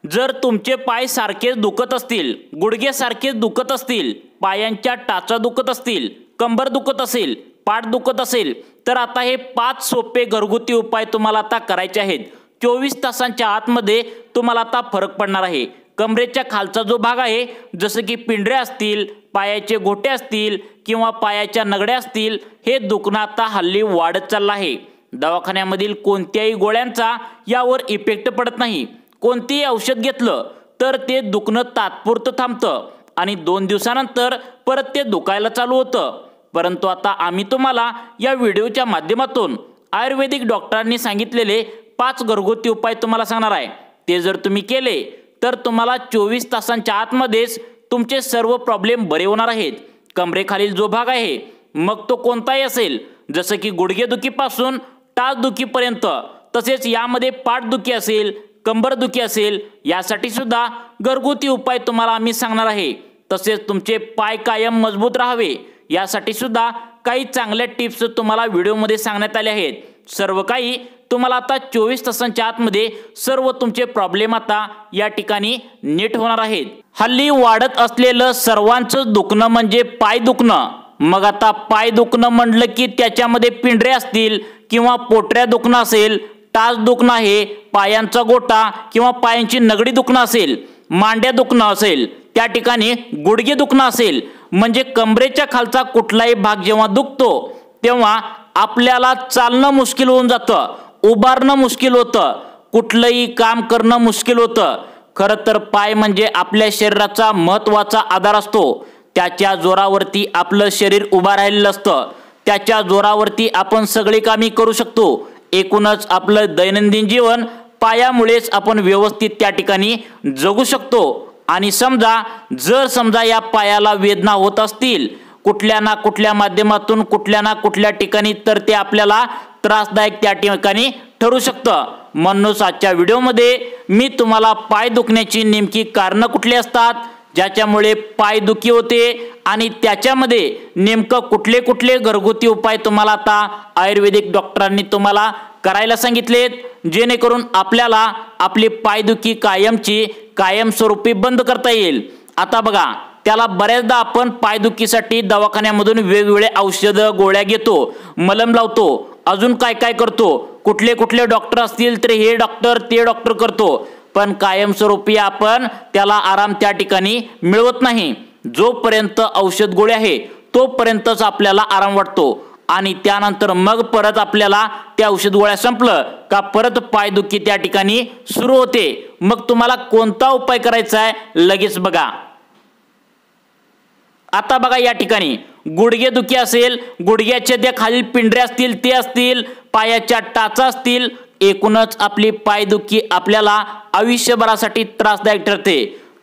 जर तुमचे पाय सारखेच दुखत असतील, गुडघे सारखेच दुखत असतील, पायांच्या टाचा दुखत असतील, कंबर दुखत असेल, पाठ दुखत असेल, तर आता हे 5 सोपे घरगुती उपाय तुम्हाला आता करायचे आहेत। 24 तासांच्या आतमध्ये तुम्हाला आता फरक पडणार आहे। कमरेच्या खालचा जो भाग आहे, जसं की पिंढऱ्या असतील, पायाचे घोटे असतील किंवा पायाच्या नगड्या असतील, हे दुखणं आता हल्ली वाढत चाललं आहे। दवाखान्यामधील कोणत्याही गोळ्यांचा यावर इफेक्ट पडत नाही। कोणतेही औषध घेतलं तर ते दुखणं तात्पुरतं थांबतं आणि 2 दिवसानंतर परत ते दुखायला चालू होतं। परंतु आता आम्ही तुम्हाला या व्हिडिओच्या माध्यमातून आयुर्वेदिक डॉक्टरांनी सांगितलेले 5 घरगुती उपाय तुम्हाला सांगणार आहे। ते जर तुम्ही केले तर तुम्हाला 24 तासांच्या आतमध्येच तुमचे सर्व प्रॉब्लेम बरे होणार आहेत। कमरेखालील जो भाग आहे, मग तो कोणताही असेल, जसं की गुडघेदुखीपासून टाचदुखीपर्यंत, तसेच यामध्ये पाठदुखी असेल, कंबरदुखी असेल, यासाठी सुद्धा घरगुती उपाय तुम्हाला आम्ही सांगणार आहे। तसेच तुमचे पाय कायम मजबूत राहावे यासाठी सुद्धा काही चांगल्या टिप्स तुम्हाला व्हिडिओमध्ये सांगण्यात आले आहेत। सर्व काही तुम्हाला आता 24 तासांच्या आतमध्ये सर्व तुमचे प्रॉब्लेम आता या ठिकाणी नीट होणार आहेत। हल्ली वाढत असलेलं सर्वांचं दुखणं म्हणजे पाय दुखणं। मग आता पाय दुखणं म्हटलं की त्याच्यामध्ये पिंढरे असतील किंवा पोटऱ्या दुखणं असेल, टाच दुखणं आहे, पायांचा गोटा किंवा पायांची नगडी दुखणं असेल, मांड्या दुखणं असेल, त्या ठिकाणी गुडघे दुखणं असेल, म्हणजे कमरेच्या खालचा कुठलाही भाग जेव्हा दुखतो तेव्हा आपल्याला चालणं मुश्किल होऊन जातं, उभारणं मुश्किल होतं, कुठलंही काम करणं मुश्किल होतं। खरं तर पाय म्हणजे आपल्या शरीराचा महत्त्वाचा आधार असतो। त्याच्या जोरावरती आपलं शरीर उभा राहिलेलं असतं, त्याच्या जोरावरती आपण सगळी कामे करू शकतो। एकूणच आपलं दैनंदिन जीवन पायामुळेच आपण व्यवस्थित त्या ठिकाणी जगू शकतो। आणि समजा या पायाला वेदना होत असतील कुठल्या ना कुठल्या माध्यमातून, कुठल्या ना कुठल्या ठिकाणी, तर ते आपल्याला त्रासदायक त्या ठिकाणी ठरू शकतं। म्हणूनच आजच्या व्हिडिओमध्ये मी तुम्हाला पाय दुखण्याची नेमकी कारणं कुठली असतात, ज्याच्यामुळे पाय दुखी होते, आणि त्याच्यामध्ये नेमकं कुठले कुठले घरगुती उपाय तुम्हाला आता आयुर्वेदिक डॉक्टरांनी तुम्हाला करायला सांगितलेत, जेणेकरून आपल्याला आपली पायदुखी कायमस्वरूपी बंद करता येईल। आता बघा, त्याला बऱ्याचदा आपण पायदुखीसाठी दवाखान्यामधून वेगवेगळे औषधं गोळ्या घेतो, मलम लावतो, अजून काय काय करतो, कुठले कुठले डॉक्टर असतील तर हे डॉक्टर ते डॉक्टर करतो, पण कायमस्वरूपी आपण त्याला आराम त्या ठिकाणी मिळवत नाही। जोपर्यंत औषध गोळ्या आहे तोपर्यंतच आपल्याला आराम वाटतो, आणि त्यानंतर मग परत आपल्याला त्या औषध गोळ्या संपलं का परत पायदुखी त्या ठिकाणी सुरू होते। मग तुम्हाला कोणता उपाय करायचा आहे लगेच बघा। आता बघा, या ठिकाणी गुडघेदुखी असेल, गुडघ्याच्या त्या खालील पिंढऱ्या असतील ते असतील, पायाच्या टाचा असतील, एकूणच आपली पायदुखी आपल्याला आयुष्यभरासाठी त्रासदायक ठरते।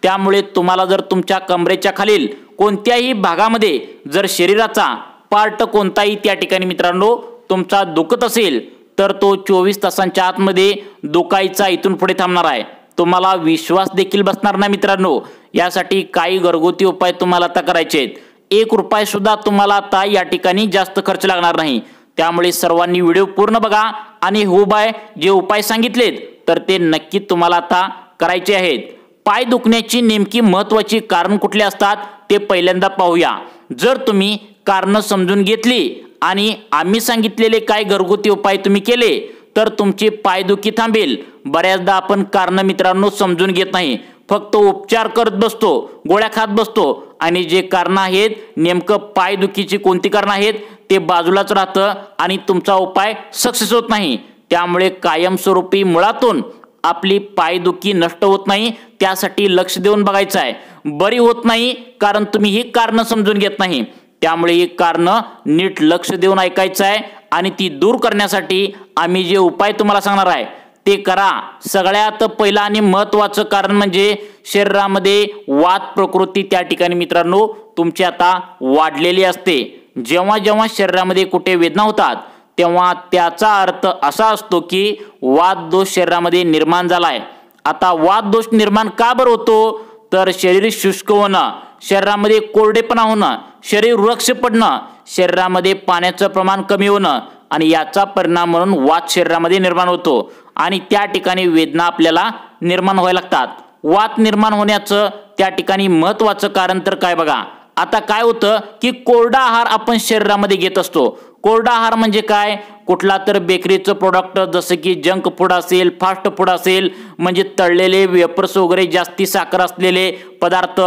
त्यामुळे तुम्हाला जर तुमच्या कमरेच्या खालील कोणत्याही भागामध्ये जर शरीराचा पार्ट कोणताही त्या ठिकाणी मित्रांनो तुमचा दुखत असेल तर तो 24 तासांच्या आतमध्ये दुखायचा इथून पुढे थांबणार आहे। तुम्हाला विश्वास देखील बसणार नाही मित्रांनो। यासाठी काही घरगुती उपाय तुम्हाला आता करायचे आहेत। 1 रुपया सुद्धा तुम्हाला आता या ठिकाणी जास्त खर्च लागणार नाही। त्यामुळे सर्वांनी व्हिडिओ पूर्ण बघा आणि हो बाय जे उपाय सांगितलेत तर ते नक्की तुम्हाला आता करायचे आहेत। पाय दुखण्याची नेमकी महत्त्वाची कारण कुठले असतात ते पहिल्यांदा पाहूया। जर तुम्ही कारण समजून घेतली आणि आम्ही सांगितलेले काय घरगुती उपाय तुम्ही केले तर तुमची पायदुखी थांबेल। बऱ्याचदा आपण कारण मित्रांनो समजून घेत नाही, फक्त उपचार करत बसतो, गोळ्या खात बसतो, आणि जे कारण आहेत नेमकं पायदुखीची कोणती कारण आहेत ते बाजूलाच राहतं आणि तुमचा उपाय सक्सेस होत नाही। त्यामुळे कायमस्वरूपी मुळातून आपली पायदुखी नष्ट होत नाही, त्यासाठी लक्ष देऊन बघायचं आहे। बरी होत नाही कारण तुम्ही ही कारण समजून घेत नाही। त्यामुळे ही कारण नीट लक्ष देऊन ऐकायचं आहे, आणि ती दूर करण्यासाठी आम्ही जे उपाय तुम्हाला सांगणार आहे ते करा। सगळ्यात पहिलं आणि महत्त्वाचं कारण म्हणजे शरीरामध्ये वात प्रकृती त्या ठिकाणी मित्रांनो तुमची आता वाढलेली असते। जेव्हा जेव्हा शरीरामध्ये कुठे वेदना होतात तेव्हा त्याचा अर्थ असा असतो की वात दोष शरीरामध्ये निर्माण झालाय। आता वात दोष निर्माण का बरं होतो तर शरीर शुष्क होणं, शरीरामध्ये कोरडेपणा होणं, शरीर रुक्ष पडणं, शरीरामध्ये पाण्याचं प्रमाण कमी होणं, आणि याचा परिणाम म्हणून वात शरीरामध्ये निर्माण होतो आणि त्या ठिकाणी वेदना आपल्याला निर्माण व्हायला लागतात। वात निर्माण होण्याचं त्या ठिकाणी महत्त्वाचं कारण तर काय बघा, आता काय होतं की कोरडा आहार आपण शरीरामध्ये घेत असतो। कोरडा आहार म्हणजे काय, कुठला तर बेकरीचं प्रोडक्ट जसं की जंक फूड असेल, फास्ट फूड असेल, म्हणजे तळलेले वेपर्स वगैरे, जास्ती साखर असलेले पदार्थ,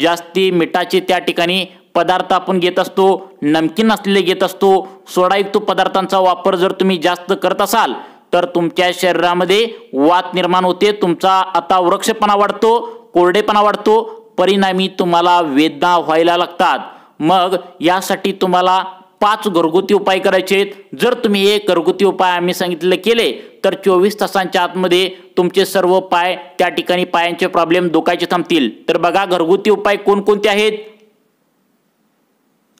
जास्ती मिठाचे त्या ठिकाणी पदार्थ आपण घेत असतो, नमकीन असलेले घेत असतो। सोडायुक्त पदार्थांचा वापर जर तुम्ही जास्त करत असाल तर तुमच्या शरीरामध्ये वात निर्माण होते, तुमचा आता वृक्षपणा वाढतो, कोरडेपणा वाढतो, परिणामी तुम्हाला वेदना व्हायला लागतात। मग यासाठी तुम्हाला 5 घरगुती उपाय करायचे आहेत। जर तुम्ही हे घरगुती उपाय आम्ही सांगितले केले तर 24 तासांच्या आतमध्ये तुमचे सर्व पाय त्या ठिकाणी पायांचे प्रॉब्लेम दुखायचे थांबतील। तर बघा घरगुती उपाय कोणकोणते आहेत।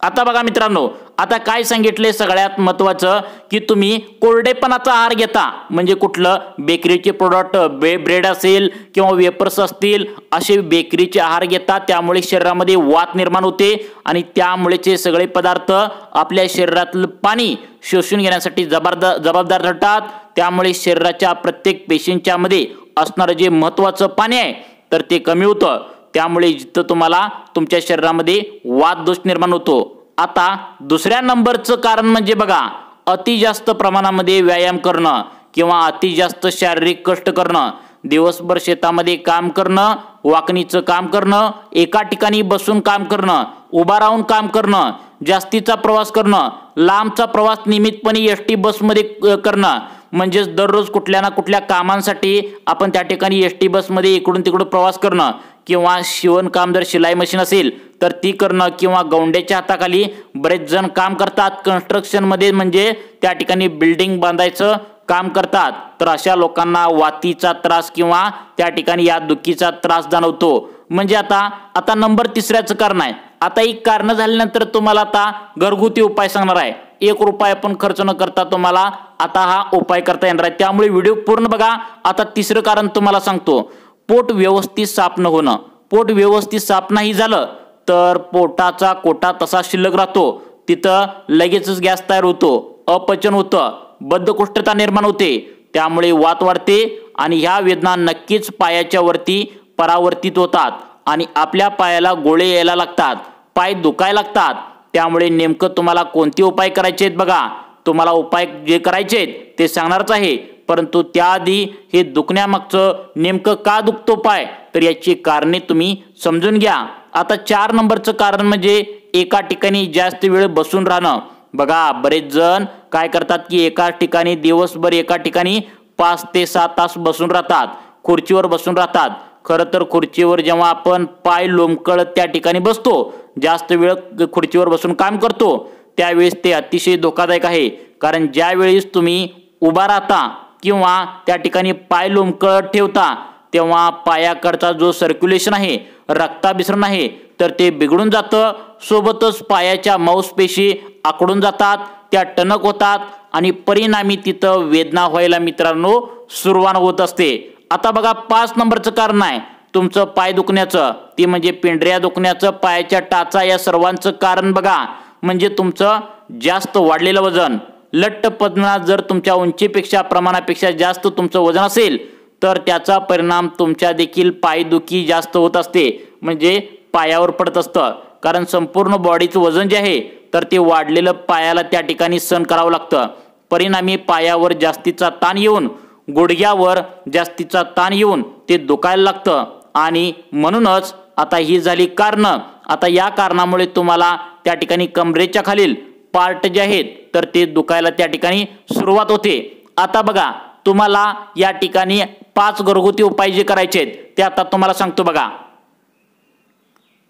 आता बघा मित्रांनो, आता काय सांगितले सगळ्यात महत्त्वाचं की तुम्ही कोरडेपणाचा आहार घेता, म्हणजे कुठलं बेकरीचे प्रोडक्ट, ब्रेड असेल किंवा वेपर्स असतील, असे बेकरीचे आहार घेता, त्यामुळे शरीरामध्ये वात निर्माण होते आणि त्यामुळेचे सगळे पदार्थ आपल्या शरीरातलं पाणी शोषून घेण्यासाठी जबाबदार ठरतात। त्यामुळे शरीराच्या प्रत्येक पेशींच्या मध्ये असणारं जे महत्त्वाचं पाणी आहे तर ते कमी होतं, त्यामुळे जिथं तुम्हाला तुमच्या शरीरामध्ये वात दोष निर्माण होतो। आता दुसऱ्या नंबरचं कारण म्हणजे बघा, अति जास्त प्रमाणामध्ये व्यायाम करणं किंवा अति जास्त शारीरिक कष्ट करणं, दिवसभर शेतामध्ये काम करणं, वाकणीचं काम करणं, एका ठिकाणी बसून काम करणं, उभा राहून काम करणं, जास्तीचा प्रवास करणं, लांबचा प्रवास नियमितपणे एसटी बसमध्ये करणं, म्हणजेच दररोज कुठल्या ना कुठल्या कामांसाठी आपण त्या ठिकाणी एसटी बसमध्ये इकडून तिकडून प्रवास करणं, किंवा शिवणकाम जर शिलाई मशीन असेल तर ती करणं, किंवा गौंड्याच्या हाताखाली बरेच जण काम करतात कन्स्ट्रक्शनमध्ये, म्हणजे त्या ठिकाणी बिल्डिंग बांधायचं काम करतात, तर अशा लोकांना वातीचा त्रास किंवा त्या ठिकाणी या दुखीचा त्रास जाणवतो। म्हणजे आता नंबर 3चं कारण आहे। आता ही कारण झाल्यानंतर तुम्हाला आता घरगुती उपाय सांगणार आहे। 1 रुपया पण खर्च न करता तुम्हाला आता हा उपाय करता येणार आहे, त्यामुळे व्हिडिओ पूर्ण बघा। आता 3रं कारण तुम्हाला सांगतो, पोट व्यवस्थित साफ न होणं। पोट व्यवस्थित साफ नाही झालं तर पोटाचा कोटा तसा शिल्लक राहतो, तिथं लगेचच गॅस तयार होतो, अपचन होतं, बद्धकोष्ठता निर्माण होते, त्यामुळे वात वाढते आणि ह्या वेदना नक्कीच पायाच्या वरती परावर्तित होतात आणि आपल्या पायाला गोळे यायला लागतात, पाय दुखायला लागतात। त्यामुळे नेमकं तुम्हाला कोणते उपाय करायचे आहेत बघा, तुम्हाला उपाय जे करायचे आहेत ते सांगणारच आहे, परंतु त्याआधी हे दुखण्यामागचं नेमकं का दुखतो पाय तर याची कारणे तुम्ही समजून घ्या। आता 4 नंबरचं कारण म्हणजे एका ठिकाणी जास्त वेळ बसून राहणं। बघा बरेच जण काय करतात की एका ठिकाणी दिवसभर एका ठिकाणी 5 ते 7 तास बसून राहतात, खुर्चीवर बसून राहतात। खरं तर खुर्चीवर जेव्हा आपण पाय लोंबकळत त्या ठिकाणी बसतो, जास्त वेळ खुर्चीवर बसून काम करतो, त्यावेळेस ते अतिशय धोकादायक आहे। कारण ज्या वेळेस तुम्ही उभा राहता किंवा त्या ठिकाणी पाय लोंबकळत ठेवता तेव्हा पायाकडचा जो सर्क्युलेशन आहे, रक्ताभिसरण आहे, तर ते बिघडून जातं, सोबतच पायाच्या मांसपेशी आखडून जातात, त्या टणक होतात आणि परिणामी तिथं वेदना व्हायला मित्रांनो सुरुवात होत असते। आता बघा 5 नंबरचं कारण आहे तुमचं पाय दुखण्याचं, ते म्हणजे पिंढऱ्या दुखण्याचं, पायाच्या टाचा, या सर्वांचं कारण बघा म्हणजे तुमचं जास्त वाढलेलं वजन। लठ्ठपणा जर तुमच्या उंचीपेक्षा प्रमाणापेक्षा जास्त तुमचं वजन असेल तर त्याचा परिणाम तुमच्या देखील पायदुखी जास्त होत असते, म्हणजे पायावर पडत असतं, कारण संपूर्ण बॉडीचं वजन जे आहे तर ते वाढलेलं पायाला त्या ठिकाणी सहन करावं लागतं। परिणामी पायावर जास्तीचा ताण येऊन, गुडघ्यावर जास्तीचा ताण येऊन ते दुखायला लागतं आणि म्हणूनच आता ही झाली कारणं। आता या कारणामुळे तुम्हाला त्या ठिकाणी कमरेच्या खालील पार्ट जे आहेत तर ते दुखायला त्या ठिकाणी सुरुवात होते। आता बघा तुम्हाला या ठिकाणी 5 घरगुती उपाय जे करायचे आहेत ते आता तुम्हाला सांगतो बघा।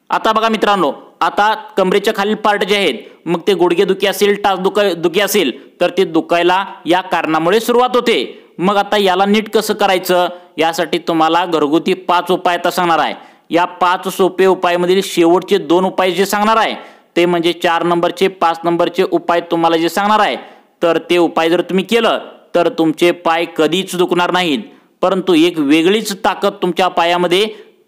आता बघा मित्रांनो, आता कमरेच्या खालील पार्ट जे आहेत, मग ते गुडघेदुखी असेल, टाचदुखी असेल तर ते दुखायला या कारणामुळे सुरुवात होते। मग आता याला नीट कसं करायचं यासाठी तुम्हाला घरगुती 5 उपाय आता सांगणार आहे। या 5 सोपे उपायामधील शेवटचे 2 उपाय जे सांगणार आहे ते म्हणजे 4 नंबरचे 5 नंबरचे उपाय तुम्हाला जे सांगणार आहे, तर ते उपाय जर तुम्ही केलं तर तुमचे पाय कधीच दुखणार नाहीत, परंतु एक वेगळीच ताकद तुमच्या पायामध्ये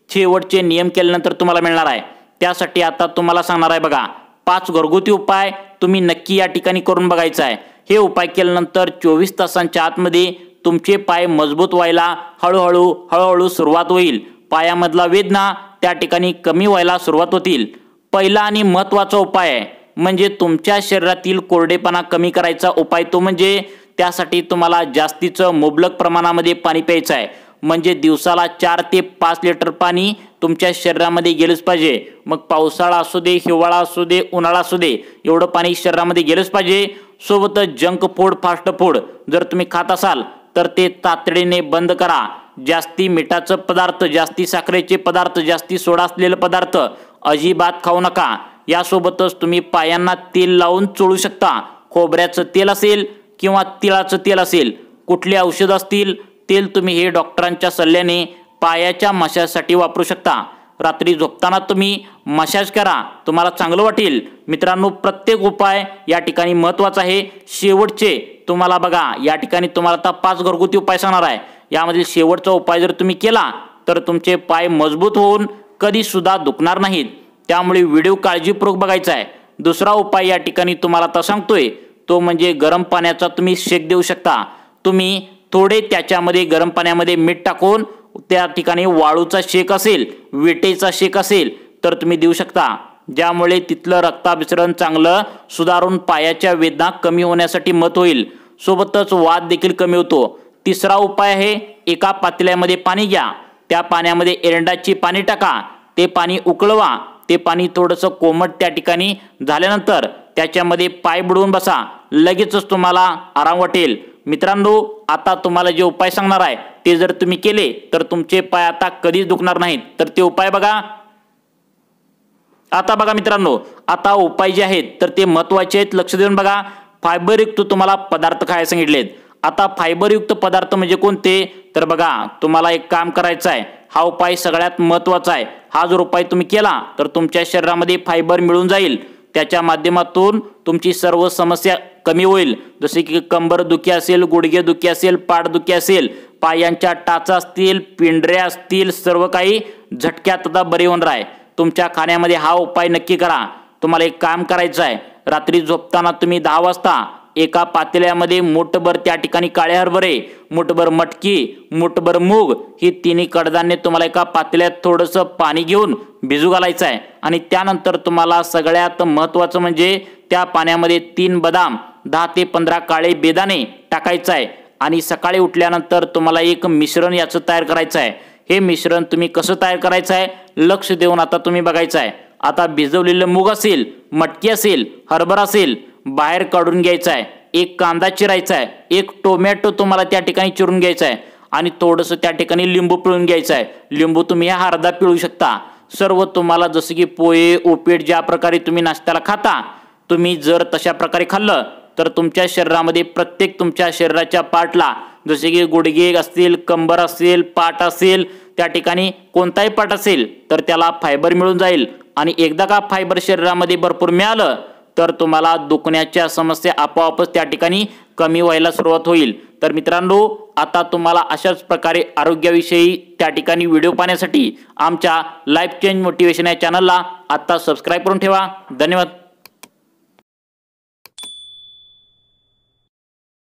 शेवटचे नियम केल्यानंतर तुम्हाला मिळणार आहे। त्यासाठी आता तुम्हाला सांगणार आहे बघा 5 घरगुती उपाय तुम्ही नक्की या ठिकाणी करून बघायचा आहे। हे उपाय केल्यानंतर 24 तासांच्या आतमध्ये तुमचे पाय मजबूत व्हायला हळूहळू सुरुवात होईल। पायामधला वेदना त्या ठिकाणी कमी व्हायला सुरुवात होतील। पहिला आणि महत्त्वाचा उपाय आहे म्हणजे तुमच्या शरीरातील कोरडेपणा कमी करायचा उपाय तो म्हणजे त्यासाठी तुम्हाला जास्तीचं मुबलक प्रमाणामध्ये पाणी प्यायचं आहे। म्हणजे दिवसाला 4 ते 5 लिटर पाणी तुमच्या शरीरामध्ये गेलंच पाहिजे। मग पावसाळा असू दे, हिवाळा असू दे, उन्हाळा असू दे, एवढं पाणी शरीरामध्ये गेलंच पाहिजे। सोबतच जंक फूड, फास्ट फूड जर तुम्ही खात असाल तर ते तातडीने बंद करा। जास्ती मिठाचं पदार्थ, जास्ती साखरेचे पदार्थ, जास्ती सोडा असलेले पदार्थ अजिबात खाऊ नका। यासोबतच तुम्ही पायांना तेल लावून चोळू शकता। खोबऱ्याचं तेल असेल किंवा तिळाचं तेल असेल, कुठले औषध असतील तेल तुम्ही हे डॉक्टरांच्या सल्ल्याने पायाच्या मसाजसाठी वापरू शकता। रात्री झोपताना तुम्ही मसाज करा, तुम्हाला चांगलं वाटेल। मित्रांनो, प्रत्येक उपाय या ठिकाणी महत्त्वाचा आहे। शेवटचे तुम्हाला बघा, या ठिकाणी तुम्हाला आता 5 घरगुती उपाय सांगणार आहे। यामधील शेवटचा उपाय जर तुम्ही केला तर तुमचे पाय मजबूत होऊन कधी सुद्धा दुखणार नाहीत। त्यामुळे व्हिडिओ काळजीपूर्वक बघायचा आहे। दुसरा उपाय या ठिकाणी तुम्हाला आता सांगतोय तो म्हणजे गरम पाण्याचा तुम्ही शेक देऊ शकता। तुम्ही थोडे त्याच्यामध्ये गरम पाण्यामध्ये मीठ टाकून त्या ठिकाणी वाळूचा शेक असेल, विटेचा शेक असेल तर तुम्ही देऊ शकता, ज्यामुळे तिथलं रक्ताभिसरण चांगलं सुधारून पायाच्या वेदना कमी होण्यासाठी मदत होईल। सोबतच वात देखील कमी होतो। तिसरा उपाय आहे, एका पातेल्यामध्ये पाणी घ्या, त्या पाण्यामध्ये एरंडाची पाणी टाका, ते पाणी उकळवा, ते पाणी थोडंसं कोमट त्या ठिकाणी झाल्यानंतर त्याच्यामध्ये पाय बुडवून बसा, लगेचच तुम्हाला आराम वाटेल। मित्रांनो, आता तुम्हाला जे उपाय सांगणार आहे ते जर तुम्ही केले तर तुमचे पाय आता कधीच दुखणार नाहीत। तर ते उपाय बघा। आता बघा मित्रांनो, आता उपाय जे आहेत तर ते महत्त्वाचे आहेत, लक्ष देऊन बघा। फायबरयुक्त तुम्हाला पदार्थ खायला सांगितलेत। आता फायबरयुक्त पदार्थ म्हणजे कोणते तर बघा, तुम्हाला एक काम करायचं आहे। हा उपाय सगळ्यात महत्त्वाचा आहे। हा जर उपाय तुम्ही केला तर तुमच्या शरीरामध्ये फायबर मिळून जाईल, त्याच्या माध्यमातून तुमची सर्व समस्या कमी होईल। जसे की कंबर दुखी असेल, गुडघे दुखी असेल, पाठ दुखी असेल, पायांच्या टाचा असतील, पिंढऱ्या असतील, सर्व काही झटक्यात आता बरे होणार आहे। तुमच्या खाण्यामध्ये हा उपाय नक्की करा। तुम्हाला एक काम करायचं आहे, रात्री झोपताना तुम्ही 10 वाजता एका पातेल्यामध्ये मूठभर त्या ठिकाणी काळे हरभरे, मूठभर मटकी, मूठभर मूग ही तिन्ही कडधान्ये तुम्हाला एका पातेल्यात थोडंसं पाणी घेऊन भिजू घालायचं आहे। आणि त्यानंतर तुम्हाला सगळ्यात महत्त्वाचं म्हणजे त्या पाण्यामध्ये 3 बदाम, 10 ते 15 काळे बेदाणे टाकायचं आहे। आणि सकाळी उठल्यानंतर तुम्हाला एक मिश्रण याचं तयार करायचं आहे। हे मिश्रण तुम्ही कसं तयार करायचं आहे लक्ष देऊन आता तुम्ही बघायचं आहे। आता भिजवलेलं मूग असेल, मटकी असेल, हरभरा असेल, बाहेर काढून घ्यायचा आहे। एक कांदा चिरायचा आहे, एक टोमॅटो तुम्हाला त्या ठिकाणी चिरून घ्यायचा आहे आणि थोडंसं त्या ठिकाणी लिंबू पिळून घ्यायचं आहे। लिंबू तुम्ही अर्धा पिळू शकता। सर्व तुम्हाला जसं की पोहे, उपीट ज्या प्रकारे तुम्ही नाश्त्याला खाता, तुम्ही जर तशा प्रकारे खाल्लं तर तुमच्या शरीरामध्ये प्रत्येक तुमच्या शरीराच्या पार्टला, जसे की गुडघे असतील, कंबर असेल, पाठ असेल, त्या ठिकाणी कोणताही पाठ असेल तर त्याला फायबर मिळून जाईल। आणि एकदा का फायबर शरीरामध्ये भरपूर मिळालं तर तुम्हाला दुखण्याच्या समस्या आपोआपच त्या ठिकाणी कमी व्हायला सुरुवात होईल। तर मित्रांनो, आता तुम्हाला अशाच प्रकारे आरोग्याविषयी त्या ठिकाणी व्हिडिओ पाहण्यासाठी आमच्या लाईफ चेंज मोटिवेशन या चॅनलला आता सबस्क्राईब करून ठेवा। धन्यवाद।